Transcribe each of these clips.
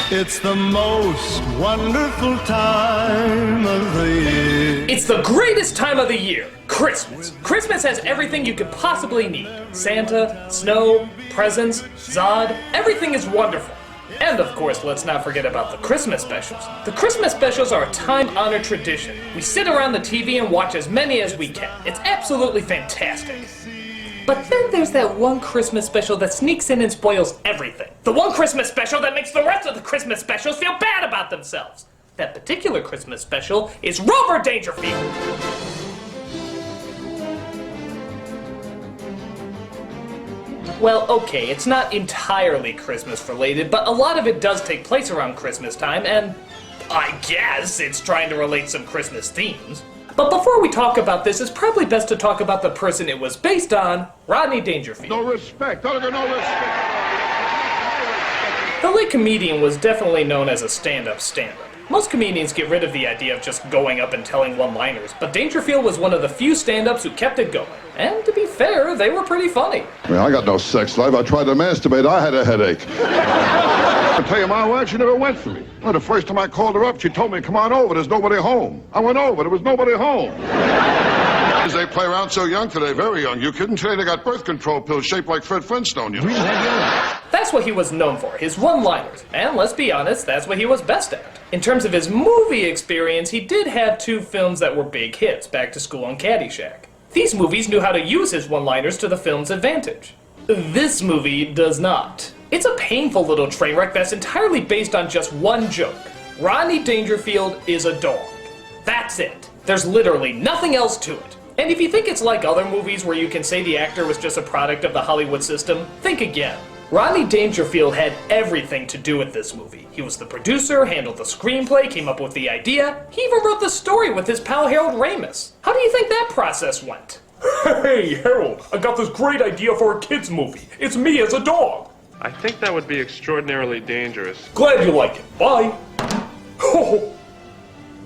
It's the most wonderful time of the year. It's the greatest time of the year, Christmas. Christmas has everything you could possibly need. Santa, snow, presents, Zod, everything is wonderful. And of course, let's not forget about the Christmas specials. The Christmas specials are a time-honored tradition. We sit around the TV and watch as many as we can. It's absolutely fantastic. But then there's that one Christmas special that sneaks in and spoils everything. The one Christmas special that makes the rest of the Christmas specials feel bad about themselves. That particular Christmas special is Rover Dangerfield. Well, okay, it's not entirely Christmas related, but a lot of it does take place around Christmas time, and I guess it's trying to relate some Christmas themes. But before we talk about this, it's probably best to talk about the person it was based on, Rodney Dangerfield. No respect. No respect. The late comedian was definitely known as a stand-up. Most comedians get rid of the idea of just going up and telling one-liners, but Dangerfield was one of the few stand-ups who kept it going. And to be fair, they were pretty funny. I got no sex life. I tried to masturbate. I had a headache. I tell you my wife, she never went for me. Well, the first time I called her up, she told me, come on over, there's nobody home. I went over, there was nobody home. They play around so young today, very young. You kidding? Today they got birth control pills shaped like Fred Flintstone, you know. That's what he was known for, his one-liners. And let's be honest, that's what he was best at. In terms of his movie experience, he did have two films that were big hits, Back to School and Caddyshack. These movies knew how to use his one-liners to the film's advantage. This movie does not. It's a painful little train wreck that's entirely based on just one joke. Rodney Dangerfield is a dog. That's it. There's literally nothing else to it. And if you think it's like other movies where you can say the actor was just a product of the Hollywood system, think again. Rodney Dangerfield had everything to do with this movie. He was the producer, handled the screenplay, came up with the idea. He even wrote the story with his pal Harold Ramis. How do you think that process went? Hey, Harold, I got this great idea for a kid's movie. It's me as a dog. I think that would be extraordinarily dangerous. Glad you like it. Bye.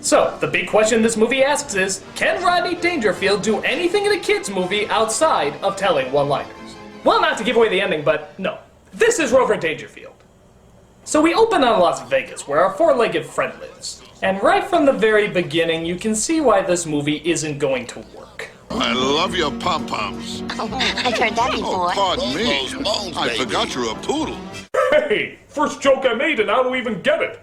So, the big question this movie asks is, can Rodney Dangerfield do anything in a kid's movie outside of telling one-liners? Well, not to give away the ending, but no. This is Rover Dangerfield. So we open on Las Vegas, where our four-legged friend lives. And right from the very beginning, you can see why this movie isn't going to work. I love your pom-poms. I've heard that before. Oh, pardon me. I forgot you're a poodle. Hey, first joke I made and I don't even get it.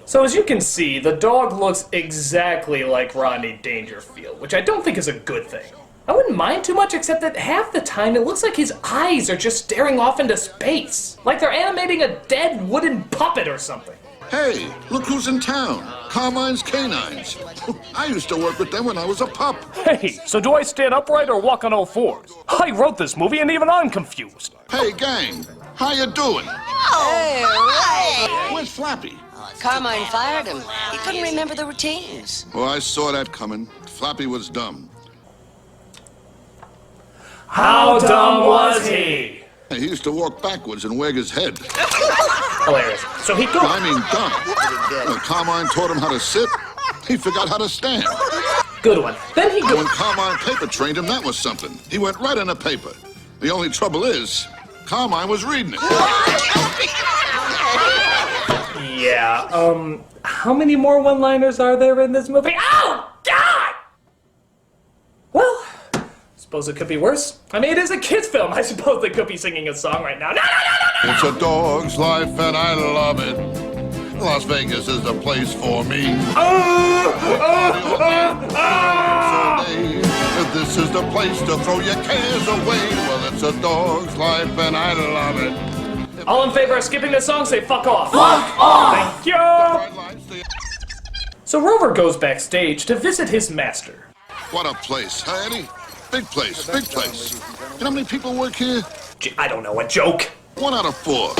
So as you can see, the dog looks exactly like Rodney Dangerfield, which I don't think is a good thing. I wouldn't mind too much, except that half the time it looks like his eyes are just staring off into space. Like they're animating a dead wooden puppet or something. Hey, look who's in town. Carmine's Canines. I used to work with them when I was a pup. Hey, so do I stand upright or walk on all fours? I wrote this movie and even I'm confused. Hey, gang. How you doing? Hey, right. Where's Flappy? Carmine fired him. He couldn't remember the routines. Well, I saw that coming. Flappy was dumb. How dumb was he? He used to walk backwards and wag his head. Hilarious. So he goes. I mean, dumb. When Carmine taught him how to sit, he forgot how to stand. Good one. Then he goes. When Carmine paper trained him, that was something. He went right in the paper. The only trouble is, Carmine was reading it. Yeah, how many more one-liners are there in this movie? Oh, God! Well, suppose it could be worse. I mean, it is a kid's film. I suppose they could be singing a song right now. No! It's a dog's life and I love it. Las Vegas is the place for me. This is the place to throw your cares away. Well, it's a dog's life and I love it. All in favor of skipping this song, say fuck off. Fuck off! Thank you! So Rover goes backstage to visit his master. What a place, huh, Eddie? Big place, big place. You know how many people work here? I don't know, a joke. 1 out of 4.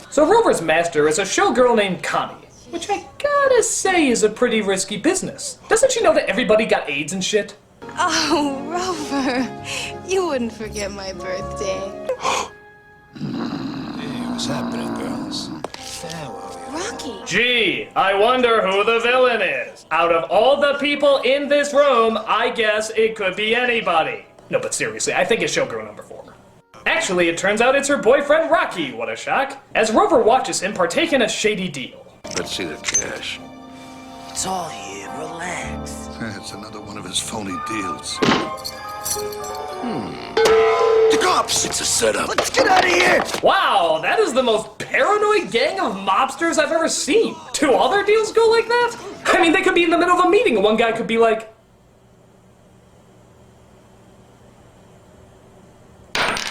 So Rover's master is a showgirl named Connie, which I gotta say is a pretty risky business. Doesn't she know that everybody got AIDS and shit? Oh, Rover, you wouldn't forget my birthday. Hey, what's happening, girls? Rocky. Gee, I wonder who the villain is. Out of all the people in this room, I guess it could be anybody. No, but seriously, I think it's showgirl number 4. Actually, it turns out it's her boyfriend Rocky, what a shock, as Rover watches him partake in a shady deal. Let's see the cash. It's all here. Relax. It's another one of his phony deals. The cops! It's a setup. Let's get out of here! Wow, that is the most paranoid gang of mobsters I've ever seen. Do all their deals go like that? I mean, they could be in the middle of a meeting and one guy could be like,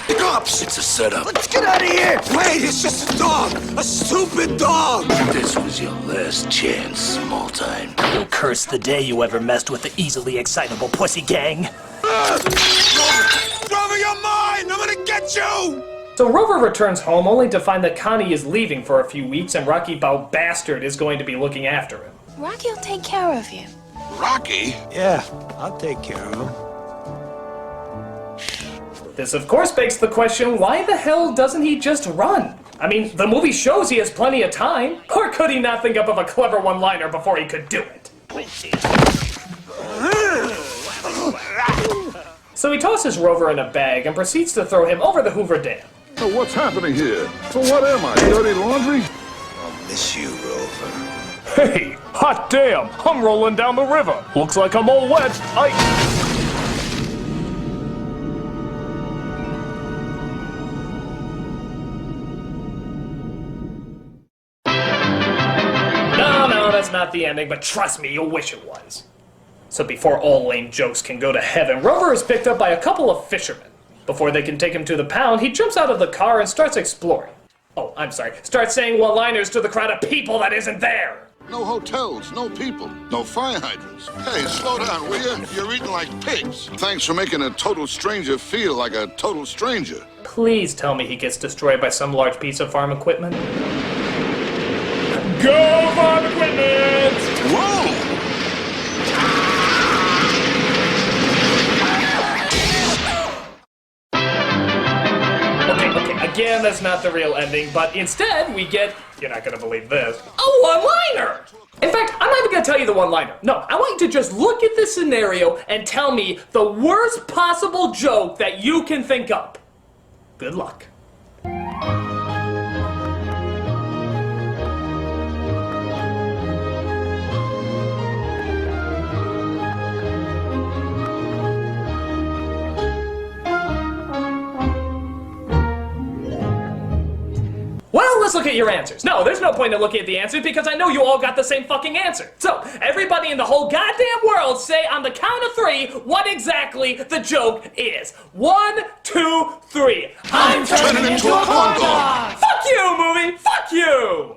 The cops! It's a setup. Let's get out of here! Wait, it's just a dog! A stupid dog! This was your last chance, small time. You'll curse the day you ever messed with the easily excitable pussy gang. Rover, you're mine! I'm gonna get you! So Rover returns home only to find that Connie is leaving for a few weeks and Rocky Bow Bastard is going to be looking after him. Rocky will take care of you. Rocky? Yeah, I'll take care of him. This of course begs the question, why the hell doesn't he just run? I mean, the movie shows he has plenty of time. Or could he not think up of a clever one-liner before he could do it? So he tosses Rover in a bag and proceeds to throw him over the Hoover Dam. So what's happening here? So what am I, dirty laundry? I'll miss you, Rover. Hey, hot damn, I'm rolling down the river. Looks like I'm all wet. No, that's not the ending, but trust me, you'll wish it was. So before all lame jokes can go to heaven, Rover is picked up by a couple of fishermen. Before they can take him to the pound, he jumps out of the car and starts exploring. Oh, I'm sorry, starts saying one-liners to the crowd of people that isn't there. No hotels, no people, no fire hydrants. Hey, slow down, will you? You're eating like pigs. Thanks for making a total stranger feel like a total stranger. Please tell me he gets destroyed by some large piece of farm equipment. Go farm equipment! Whoa! Okay, again, that's not the real ending, but instead we get, you're not gonna believe this, a one-liner! In fact, I'm not even gonna tell you the one-liner. No, I want you to just look at this scenario and tell me the worst possible joke that you can think up. Good luck. Well, let's look at your answers. No, there's no point in looking at the answers because I know you all got the same fucking answer. So, everybody in the whole goddamn world say on the count of 3 what exactly the joke is. 1, 2, 3. I'm turning into a corn dog! Fuck you, movie! Fuck you!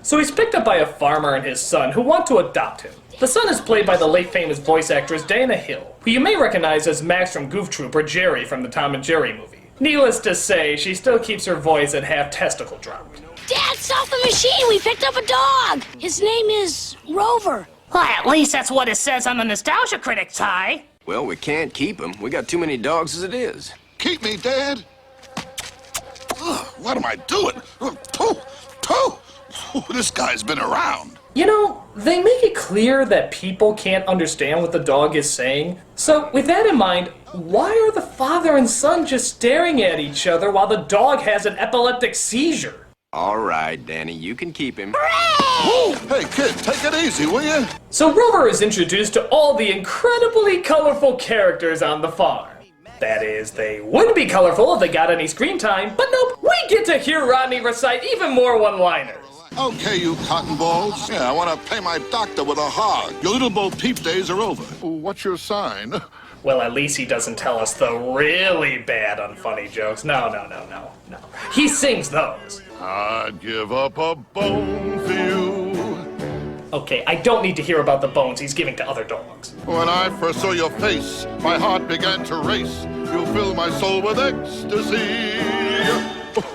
So he's picked up by a farmer and his son who want to adopt him. The son is played by the late famous voice actress Dana Hill, who you may recognize as Max from Goof Troop or Jerry from the Tom and Jerry movie. Needless to say, she still keeps her voice at half testicle dropped. Dad, stop the machine! We picked up a dog! His name is Rover. Well, at least that's what it says on the Nostalgia Critic tie. Well, we can't keep him. We got too many dogs as it is. Keep me, Dad. Ugh, what am I doing? This guy's been around. You know, they make it clear that people can't understand what the dog is saying. So, with that in mind, why are the father and son just staring at each other while the dog has an epileptic seizure? All right, Danny, you can keep him. Hey, kid, take it easy, will you? So Rover is introduced to all the incredibly colorful characters on the farm. That is, they would be colorful if they got any screen time, but nope, we get to hear Rodney recite even more one-liners. Okay, you cotton balls. Yeah, I want to pay my doctor with a hog. Your little Bo Peep days are over. What's your sign? Well, at least he doesn't tell us the really bad unfunny jokes. No. He sings those. I'd give up a bone for you. Okay, I don't need to hear about the bones he's giving to other dogs. When I first saw your face, my heart began to race. You fill my soul with ecstasy.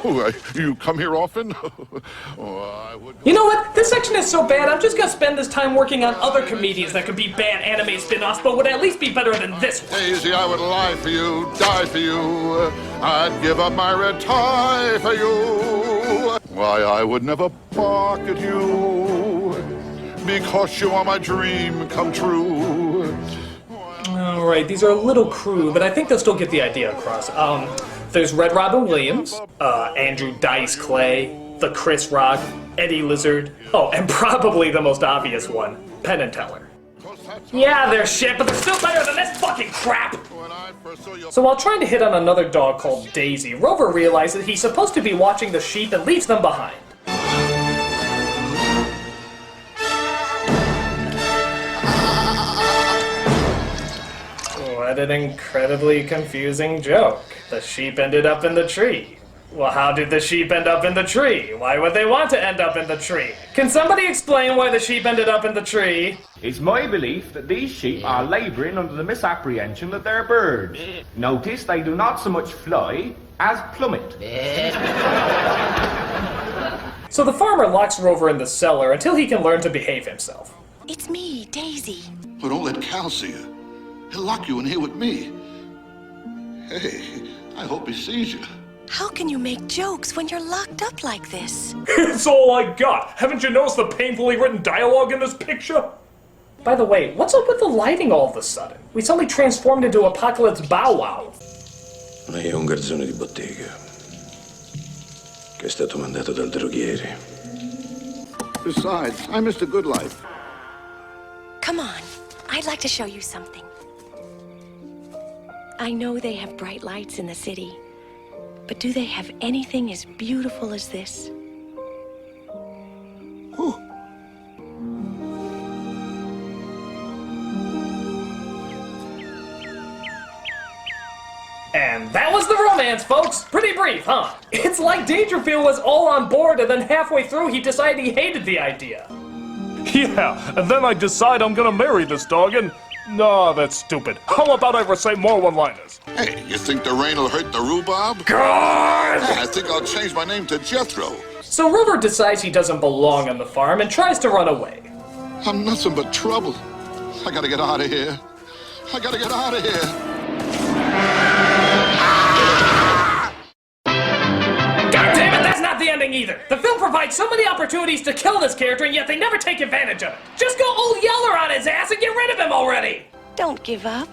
Oh, you come here often? You know what? This section is so bad, I'm just gonna spend this time working on other comedians that could be bad anime spin-offs, but would at least be better than this one. Daisy, I would lie for you, die for you. I'd give up my red tie for you. Why, I would never bark at you, because you are my dream come true. Alright, these are a little crude, but I think they'll still get the idea across. There's Red Robin Williams, Andrew Dice Clay, the Chris Rock, Eddie Lizard, oh, and probably the most obvious one, Penn and Teller. Yeah, they're shit, but they're still better than this fucking crap! So while trying to hit on another dog called Daisy, Rover realizes he's supposed to be watching the sheep and leaves them behind. What an incredibly confusing joke. The sheep ended up in the tree. Well, how did the sheep end up in the tree? Why would they want to end up in the tree? Can somebody explain why the sheep ended up in the tree? It's my belief that these sheep are labouring under the misapprehension that they're birds. Notice they do not so much fly as plummet. So the farmer locks Rover in the cellar until he can learn to behave himself. It's me, Daisy. Well, don't let Cal see you. He'll lock you in here with me. Hey, I hope he sees you. How can you make jokes when you're locked up like this? It's all I got. Haven't you noticed the painfully written dialogue in this picture? By the way, what's up with the lighting all of a sudden? We suddenly transformed into Apocalypse Bow Wow. Ma io ho un garzone di bottega che è stato mandato dal droghiere. Besides, I missed a good life. Come on, I'd like to show you something. I know they have bright lights in the city, but do they have anything as beautiful as this? Ooh. And that was the romance, folks! Pretty brief, huh? It's like Dangerfield was all on board and then halfway through he decided he hated the idea. Yeah, and then I decide I'm gonna marry this dog and... No, that's stupid. How about I recite more one-liners? Hey, you think the rain will hurt the rhubarb? God! I think I'll change my name to Jethro. So Rover decides he doesn't belong on the farm and tries to run away. I'm nothing but trouble. I gotta get out of here. I gotta get out of here. God damn it, that's not the ending either! The film provides so many opportunities to kill this character and yet they never take advantage of it. Just go Old Yeller on his ass and get rid of him already! Don't give up.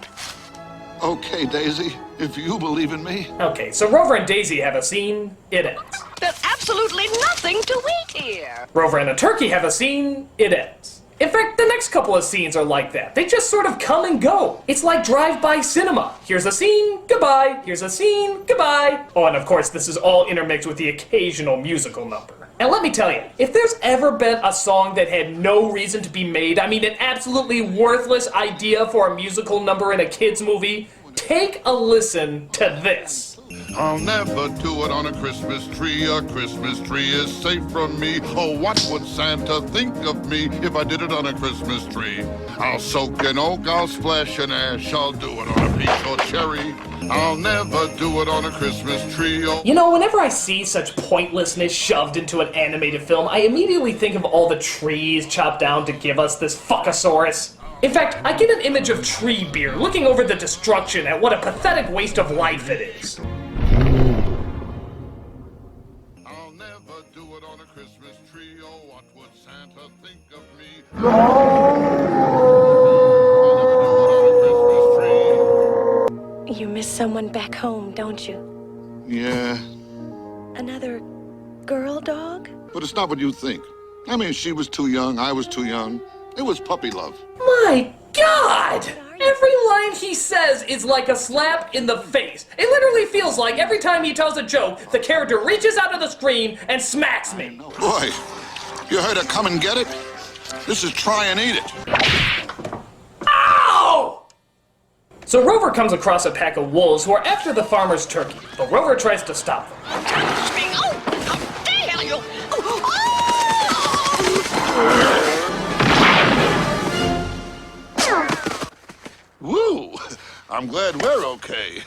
Okay, Daisy, if you believe in me. Okay, so Rover and Daisy have a scene, it ends. There's absolutely nothing to eat here. Rover and a turkey have a scene, it ends. In fact, the next couple of scenes are like that. They just sort of come and go. It's like drive-by cinema. Here's a scene, goodbye. Here's a scene, goodbye. Oh, and of course, this is all intermixed with the occasional musical number. And let me tell you, if there's ever been a song that had no reason to be made, I mean an absolutely worthless idea for a musical number in a kid's movie, take a listen to this. I'll never do it on a Christmas tree. A Christmas tree is safe from me. Oh, what would Santa think of me if I did it on a Christmas tree? I'll soak in oak, I'll splash in ash. I'll do it on a peach or cherry. I'll never do it on a Christmas tree. Oh. You know, whenever I see such pointlessness shoved into an animated film, I immediately think of all the trees chopped down to give us this fuckosaurus. In fact, I get an image of Treebeard looking over the destruction at what a pathetic waste of life it is. I'll never do it on a Christmas tree. Oh, what would Santa think of me? You miss someone back home, don't you? Yeah, Another girl dog? but it's not what you think. I mean, she was too young, I was too young. It was puppy love. My God! Every line he says is like a slap in the face. It literally feels like every time he tells a joke, the character reaches out of the screen and smacks me. Boy, you heard her come and get it? This is try and eat it. Ow! So Rover comes across a pack of wolves who are after the farmer's turkey, but Rover tries to stop them. Oh, how dare you! Woo! I'm glad we're okay.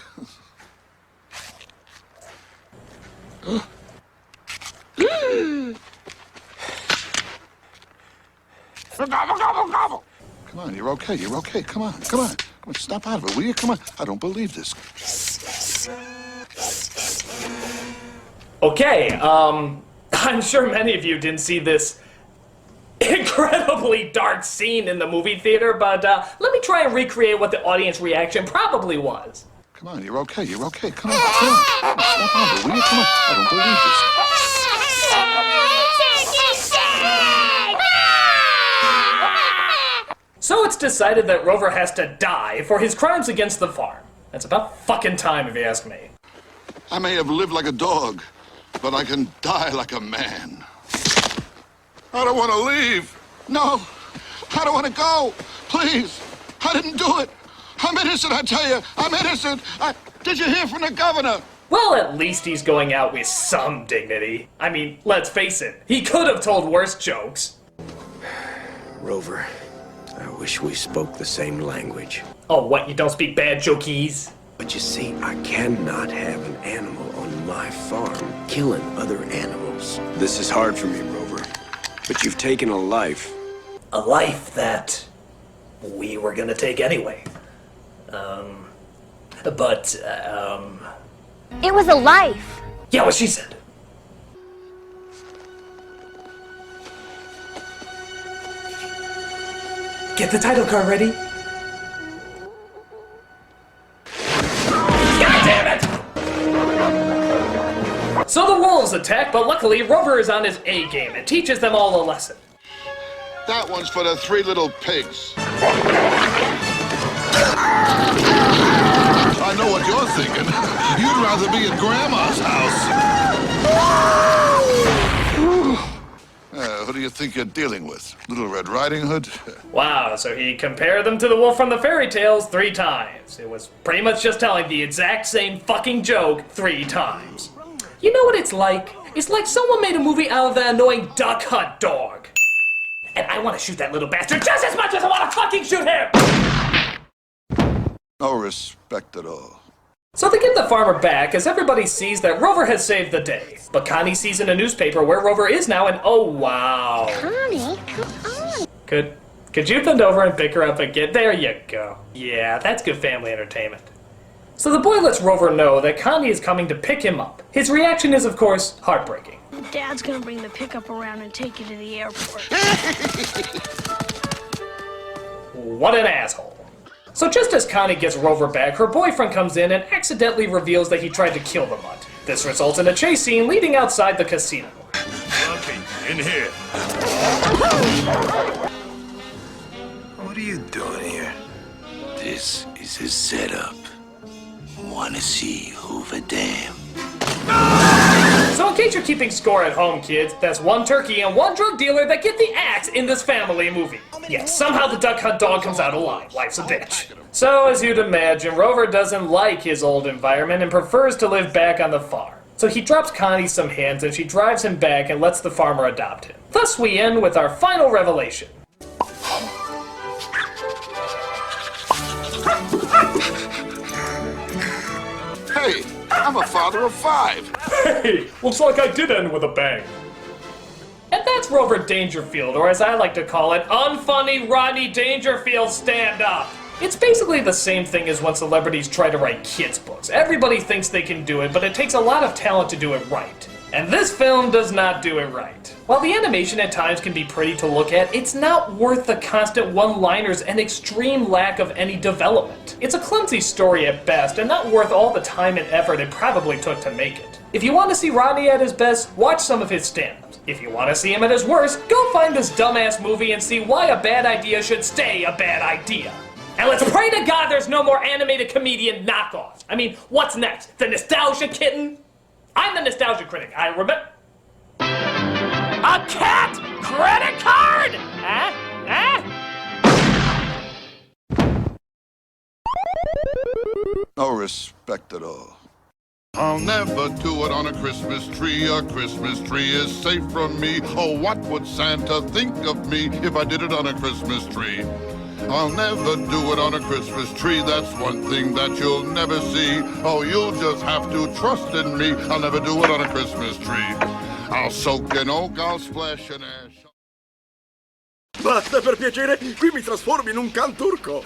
Gobble, gobble, gobble. Come on, you're okay, you're okay. Come on, come on. Come on, snap out of it, will you? Come on. I don't believe this. Okay, I'm sure many of you didn't see this incredibly dark scene in the movie theater, but let me try and recreate what the audience reaction probably was. Come on, you're okay. You're okay. Come on. Step on it, will you? Come on. I don't believe this. So it's decided that Rover has to die for his crimes against the farm. That's about fucking time, if you ask me. I may have lived like a dog, but I can die like a man. I don't want to leave. No, I don't want to go. Please, I didn't do it. I'm innocent, I tell you. I'm innocent. Did you hear from the governor? Well, at least he's going out with some dignity. I mean, let's face it, he could have told worse jokes. Rover, I wish we spoke the same language. Oh, what, you don't speak bad jokies? But you see, I cannot have an animal on my farm killing other animals. This is hard for me, Rover. But you've taken a life. A life that we were gonna take anyway. It was a life. Yeah, what she said. Get the title card ready. God damn it! So the wolves attack, but luckily Rover is on his A game and teaches them all a lesson. That one's for the three little pigs. I know what you're thinking. You'd rather be at Grandma's house. Who do you think you're dealing with? Little Red Riding Hood? Wow, so he compared them to the wolf from the fairy tales 3 times. It was pretty much just telling the exact same fucking joke 3 times. You know what it's like? It's like someone made a movie out of that annoying duck hunt dog. And I want to shoot that little bastard just as much as I want to fucking shoot him! No respect at all. So they get the farmer back as everybody sees that Rover has saved the day. But Connie sees in a newspaper where Rover is now and oh wow. Connie, come on. Could you bend over and pick her up again? There you go. Yeah, that's good family entertainment. So the boy lets Rover know that Connie is coming to pick him up. His reaction is, of course, heartbreaking. Dad's gonna bring the pickup around and take you to the airport. What an asshole. So just as Connie gets Rover back, her boyfriend comes in and accidentally reveals that he tried to kill the mutt. This results in a chase scene leading outside the casino. Lucky, in here. What are you doing here? This is his setup. Wanna see Hoover Dam? So in case you're keeping score at home, kids, that's 1 turkey and 1 drug dealer that get the axe in this family movie. Yet somehow the duck hunt dog comes out alive. Life's a bitch. So as you'd imagine, Rover doesn't like his old environment and prefers to live back on the farm. So he drops Connie some hints and she drives him back and lets the farmer adopt him. Thus we end with our final revelation. Hey, I'm a father of 5. Hey, looks like I did end with a bang. And that's Rover Dangerfield, or as I like to call it, Unfunny Rodney Dangerfield Stand-Up. It's basically the same thing as when celebrities try to write kids' books. Everybody thinks they can do it, but it takes a lot of talent to do it right. And this film does not do it right. While the animation at times can be pretty to look at, it's not worth the constant one-liners and extreme lack of any development. It's a clumsy story at best, and not worth all the time and effort it probably took to make it. If you want to see Rodney at his best, watch some of his stand-ups. If you want to see him at his worst, go find this dumbass movie and see why a bad idea should stay a bad idea. And let's pray to God there's no more animated comedian knockoffs. I mean, what's next? The Nostalgia Kitten? I'm the Nostalgia Critic. I remember... A cat credit card? No respect at all. I'll never do it on a Christmas tree. A Christmas tree is safe from me. Oh, what would Santa think of me if I did it on a Christmas tree? I'll never do it on a Christmas tree. That's one thing that you'll never see. Oh, you'll just have to trust in me. I'll never do it on a Christmas tree. I'll soak in oak, I'll splash in ash. Basta per piacere, qui mi trasformi in un can turco.